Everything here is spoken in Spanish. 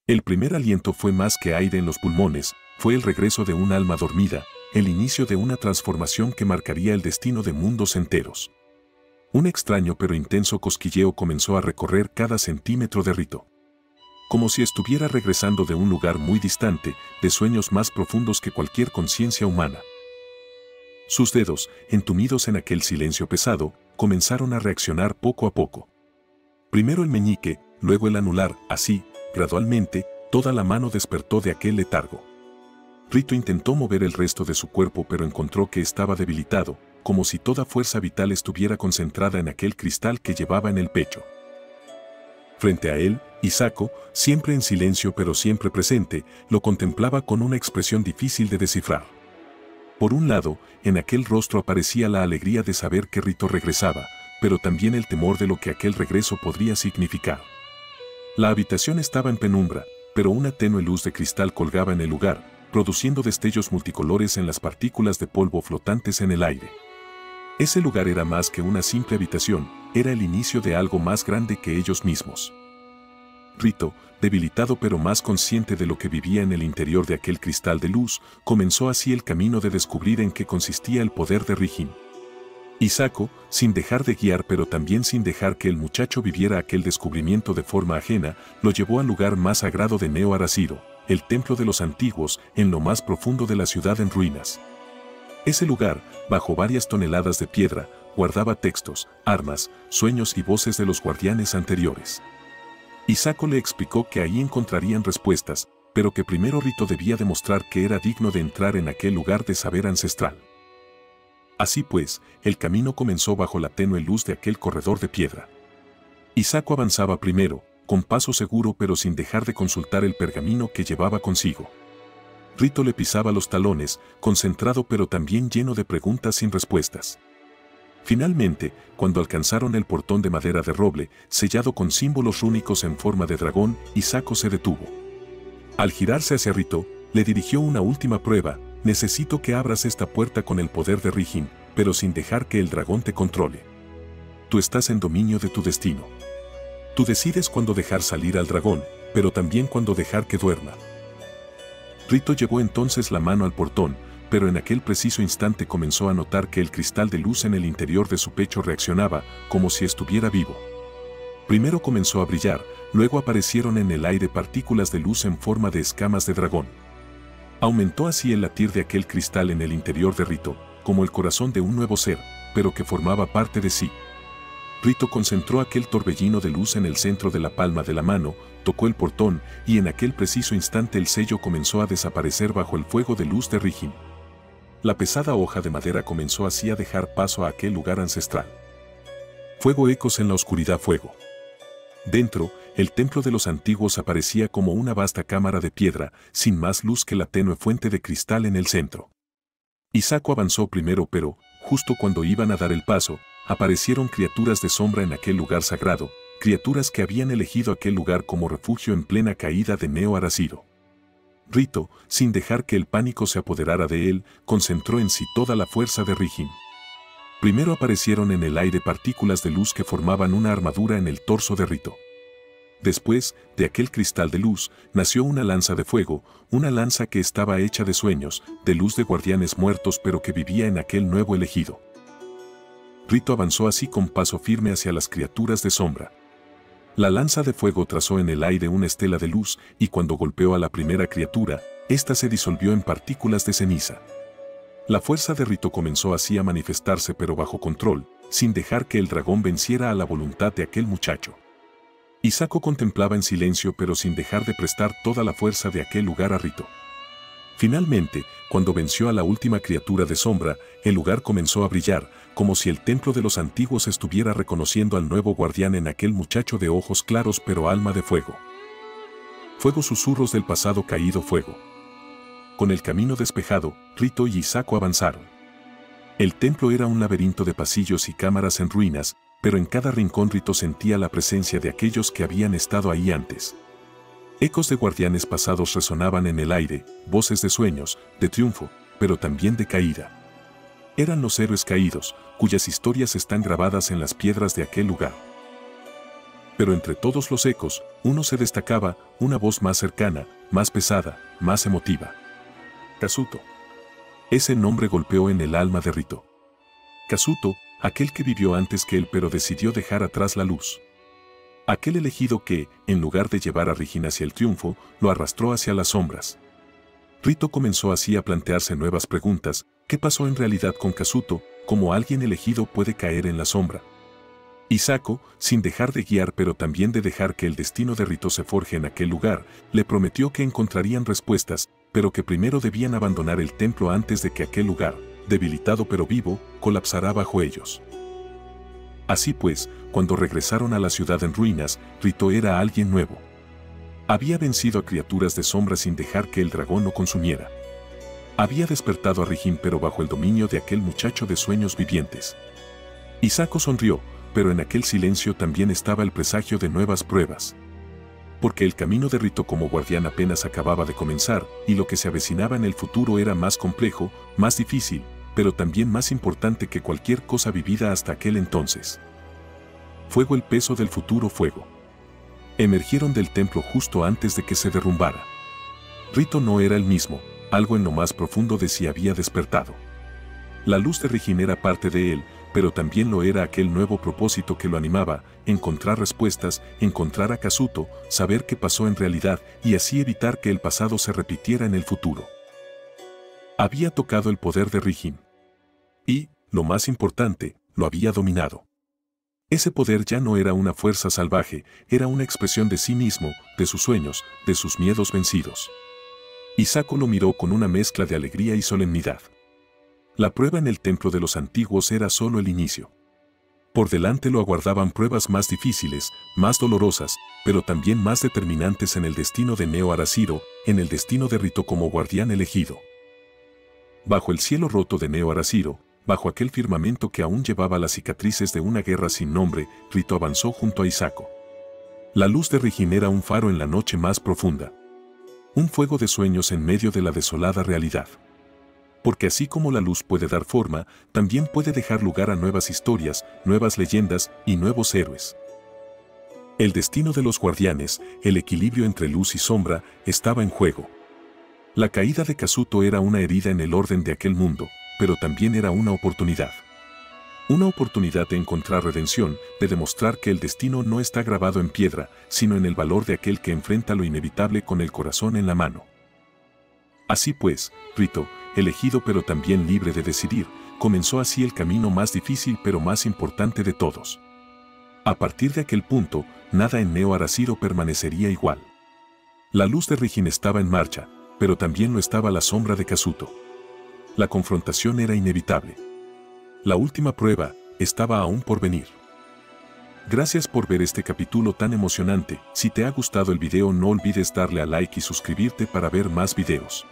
El primer aliento fue más que aire en los pulmones, fue el regreso de un alma dormida, el inicio de una transformación que marcaría el destino de mundos enteros. Un extraño pero intenso cosquilleo comenzó a recorrer cada centímetro de Rito. Como si estuviera regresando de un lugar muy distante, de sueños más profundos que cualquier conciencia humana. Sus dedos, entumidos en aquel silencio pesado, comenzaron a reaccionar poco a poco. Primero el meñique, luego el anular, así, gradualmente, toda la mano despertó de aquel letargo. Rito intentó mover el resto de su cuerpo pero encontró que estaba debilitado, como si toda fuerza vital estuviera concentrada en aquel cristal que llevaba en el pecho. Frente a él, Hisako, siempre en silencio pero siempre presente, lo contemplaba con una expresión difícil de descifrar. Por un lado, en aquel rostro aparecía la alegría de saber que Rito regresaba, pero también el temor de lo que aquel regreso podría significar. La habitación estaba en penumbra, pero una tenue luz de cristal colgaba en el lugar, produciendo destellos multicolores en las partículas de polvo flotantes en el aire. Ese lugar era más que una simple habitación, era el inicio de algo más grande que ellos mismos. Rito, debilitado pero más consciente de lo que vivía en el interior de aquel cristal de luz, comenzó así el camino de descubrir en qué consistía el poder de Rijin. Hisako, sin dejar de guiar pero también sin dejar que el muchacho viviera aquel descubrimiento de forma ajena, lo llevó al lugar más sagrado de Neo Arashiro, el templo de los antiguos, en lo más profundo de la ciudad en ruinas. Ese lugar, bajo varias toneladas de piedra, guardaba textos, armas, sueños y voces de los guardianes anteriores. Hisako le explicó que ahí encontrarían respuestas, pero que primero Rito debía demostrar que era digno de entrar en aquel lugar de saber ancestral. Así pues, el camino comenzó bajo la tenue luz de aquel corredor de piedra. Hisako avanzaba primero, con paso seguro pero sin dejar de consultar el pergamino que llevaba consigo. Rito le pisaba los talones, concentrado pero también lleno de preguntas sin respuestas. Finalmente, cuando alcanzaron el portón de madera de roble, sellado con símbolos rúnicos en forma de dragón, Hisako se detuvo. Al girarse hacia Rito, le dirigió una última prueba: necesito que abras esta puerta con el poder de Rijin, pero sin dejar que el dragón te controle. Tú estás en dominio de tu destino. Tú decides cuándo dejar salir al dragón, pero también cuándo dejar que duerma. Rito llevó entonces la mano al portón, pero en aquel preciso instante comenzó a notar que el cristal de luz en el interior de su pecho reaccionaba, como si estuviera vivo. Primero comenzó a brillar, luego aparecieron en el aire partículas de luz en forma de escamas de dragón. Aumentó así el latir de aquel cristal en el interior de Rito, como el corazón de un nuevo ser, pero que formaba parte de sí. Rito concentró aquel torbellino de luz en el centro de la palma de la mano, tocó el portón, y en aquel preciso instante el sello comenzó a desaparecer bajo el fuego de luz de Rijin. La pesada hoja de madera comenzó así a dejar paso a aquel lugar ancestral. Fuego, ecos en la oscuridad, fuego. Dentro, el templo de los antiguos aparecía como una vasta cámara de piedra, sin más luz que la tenue fuente de cristal en el centro. Hisako avanzó primero pero, justo cuando iban a dar el paso, aparecieron criaturas de sombra en aquel lugar sagrado, criaturas que habían elegido aquel lugar como refugio en plena caída de Neo Arashiro. Rito, sin dejar que el pánico se apoderara de él, concentró en sí toda la fuerza de Rijin. Primero aparecieron en el aire partículas de luz que formaban una armadura en el torso de Rito. Después, de aquel cristal de luz, nació una lanza de fuego, una lanza que estaba hecha de sueños, de luz de guardianes muertos pero que vivía en aquel nuevo elegido. Rito avanzó así con paso firme hacia las criaturas de sombra. La lanza de fuego trazó en el aire una estela de luz y cuando golpeó a la primera criatura, ésta se disolvió en partículas de ceniza. La fuerza de Rito comenzó así a manifestarse pero bajo control, sin dejar que el dragón venciera a la voluntad de aquel muchacho. Hisako contemplaba en silencio pero sin dejar de prestar toda la fuerza de aquel lugar a Rito. Finalmente, cuando venció a la última criatura de sombra, el lugar comenzó a brillar, como si el templo de los antiguos estuviera reconociendo al nuevo guardián en aquel muchacho de ojos claros pero alma de fuego. Fuego, susurros del pasado caído, fuego. Con el camino despejado, Rito y Hisako avanzaron. El templo era un laberinto de pasillos y cámaras en ruinas, pero en cada rincón Rito sentía la presencia de aquellos que habían estado ahí antes. Ecos de guardianes pasados resonaban en el aire, voces de sueños, de triunfo, pero también de caída. Eran los héroes caídos, cuyas historias están grabadas en las piedras de aquel lugar. Pero entre todos los ecos, uno se destacaba, una voz más cercana, más pesada, más emotiva. Kazuto. Ese nombre golpeó en el alma de Rito. Kazuto, aquel que vivió antes que él pero decidió dejar atrás la luz. Aquel elegido que, en lugar de llevar a Rijin hacia el triunfo, lo arrastró hacia las sombras. Rito comenzó así a plantearse nuevas preguntas. ¿Qué pasó en realidad con Kazuto? ¿Cómo alguien elegido puede caer en la sombra? Hisako, sin dejar de guiar pero también de dejar que el destino de Rito se forje en aquel lugar, le prometió que encontrarían respuestas, pero que primero debían abandonar el templo antes de que aquel lugar, debilitado pero vivo, colapsará bajo ellos. Así pues, cuando regresaron a la ciudad en ruinas, Rito era alguien nuevo. Había vencido a criaturas de sombra sin dejar que el dragón lo consumiera. Había despertado a Rijin pero bajo el dominio de aquel muchacho de sueños vivientes. Hisako sonrió, pero en aquel silencio también estaba el presagio de nuevas pruebas. Porque el camino de Rito como guardián apenas acababa de comenzar, y lo que se avecinaba en el futuro era más complejo, más difícil, pero también más importante que cualquier cosa vivida hasta aquel entonces. Fuego, el peso del futuro fuego. Emergieron del templo justo antes de que se derrumbara. Rito no era el mismo, algo en lo más profundo de sí había despertado. La luz de Rijin era parte de él, pero también lo era aquel nuevo propósito que lo animaba, encontrar respuestas, encontrar a Kazuto, saber qué pasó en realidad y así evitar que el pasado se repitiera en el futuro. Había tocado el poder de Rijin. Y, lo más importante, lo había dominado. Ese poder ya no era una fuerza salvaje, era una expresión de sí mismo, de sus sueños, de sus miedos vencidos. Hisako lo miró con una mezcla de alegría y solemnidad. La prueba en el templo de los antiguos era solo el inicio. Por delante lo aguardaban pruebas más difíciles, más dolorosas, pero también más determinantes en el destino de Neo Arashiro, en el destino de Rito como guardián elegido. Bajo el cielo roto de Neo Arashiro, bajo aquel firmamento que aún llevaba las cicatrices de una guerra sin nombre, Rito avanzó junto a Hisako. La luz de Rijin era un faro en la noche más profunda. Un fuego de sueños en medio de la desolada realidad. Porque así como la luz puede dar forma, también puede dejar lugar a nuevas historias, nuevas leyendas y nuevos héroes. El destino de los guardianes, el equilibrio entre luz y sombra, estaba en juego. La caída de Kazuto era una herida en el orden de aquel mundo, pero también era una oportunidad. Una oportunidad de encontrar redención, de demostrar que el destino no está grabado en piedra, sino en el valor de aquel que enfrenta lo inevitable con el corazón en la mano. Así pues, Rito, elegido pero también libre de decidir, comenzó así el camino más difícil pero más importante de todos. A partir de aquel punto, nada en Neo Arashiro permanecería igual. La luz de Rijin estaba en marcha, pero también lo estaba la sombra de Kazuto. La confrontación era inevitable. La última prueba estaba aún por venir. Gracias por ver este capítulo tan emocionante. Si te ha gustado el video no olvides darle a like y suscribirte para ver más videos.